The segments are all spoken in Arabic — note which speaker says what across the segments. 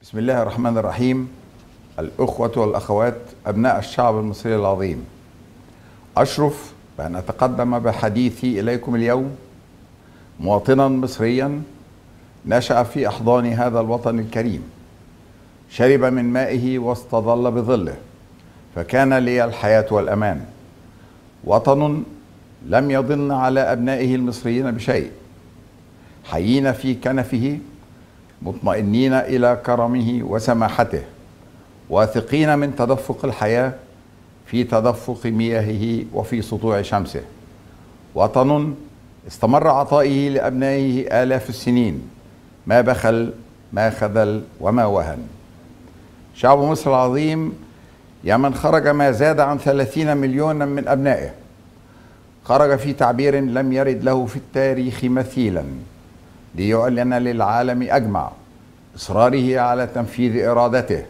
Speaker 1: بسم الله الرحمن الرحيم. الأخوة والأخوات أبناء الشعب المصري العظيم، أشرف بأن أتقدم بحديثي إليكم اليوم مواطنا مصريا نشأ في أحضان هذا الوطن الكريم، شرب من مائه واستظل بظله، فكان لي الحياة والأمان. وطن لم يضن على أبنائه المصريين بشيء، حيين في كنفه، مطمئنين إلى كرمه وسماحته، واثقين من تدفق الحياة في تدفق مياهه وفي سطوع شمسه. وطن استمر عطائه لأبنائه آلاف السنين، ما بخل ما خذل وما وهن. شعب مصر العظيم يا من خرج ما زاد عن 30 مليونا من أبنائه، خرج في تعبير لم يرد له في التاريخ مثيلا، ليعلن للعالم أجمع إصراره على تنفيذ إرادته،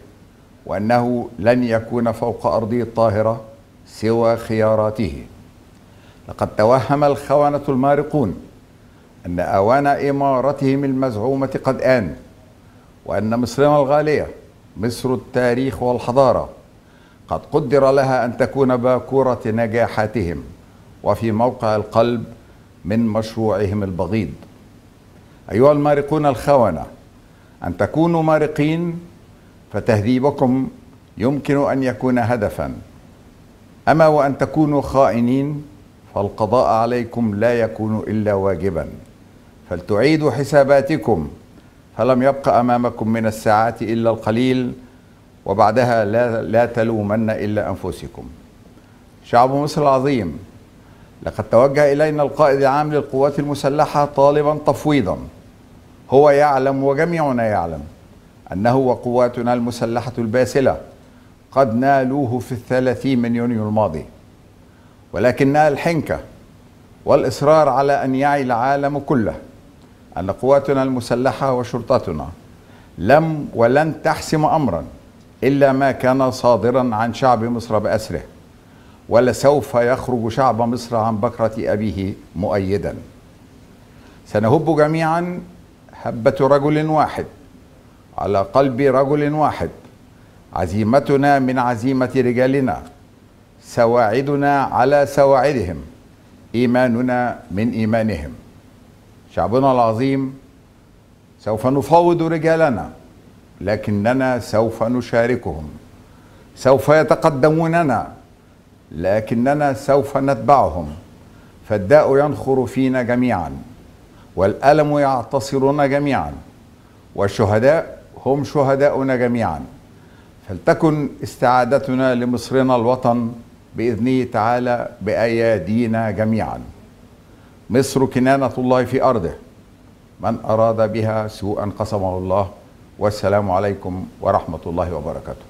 Speaker 1: وأنه لن يكون فوق أرضه الطاهرة سوى خياراته. لقد توهم الخونة المارقون أن أوان إمارتهم المزعومة قد آن، وأن مصرنا الغالية، مصر التاريخ والحضارة، قد قدر لها أن تكون باكورة نجاحاتهم وفي موقع القلب من مشروعهم البغيض. أيها المارقون الخونة، أن تكونوا مارقين فتهذيبكم يمكن أن يكون هدفا، أما وأن تكونوا خائنين فالقضاء عليكم لا يكون إلا واجبا. فلتعيدوا حساباتكم، فلم يبق أمامكم من الساعات إلا القليل، وبعدها لا تلومن إلا أنفسكم. شعب مصر العظيم، لقد توجه إلينا القائد العام للقوات المسلحة طالبا تفويضا. هو يعلم وجميعنا يعلم أنه وقواتنا المسلحة الباسلة قد نالوه في 30 من يونيو الماضي، ولكنها الحنكة والإصرار على أن يعي العالم كله أن قواتنا المسلحة وشرطتنا لم ولن تحسم أمرا إلا ما كان صادرا عن شعب مصر بأسره، ولسوف يخرج شعب مصر عن بكرة أبيه مؤيدا. سنهب جميعا هبة رجل واحد على قلب رجل واحد، عزيمتنا من عزيمة رجالنا، سواعدنا على سواعدهم، إيماننا من إيمانهم. شعبنا العظيم، سوف نفاوض رجالنا، لكننا سوف نشاركهم. سوف يتقدموننا، لكننا سوف نتبعهم. فالداء ينخر فينا جميعا، والألم يعتصرنا جميعا، والشهداء هم شهداؤنا جميعا. فلتكن استعادتنا لمصرنا الوطن بإذنه تعالى بأيادينا جميعا. مصر كنانة الله في أرضه، من أراد بها سوءا قسمه الله. والسلام عليكم ورحمة الله وبركاته.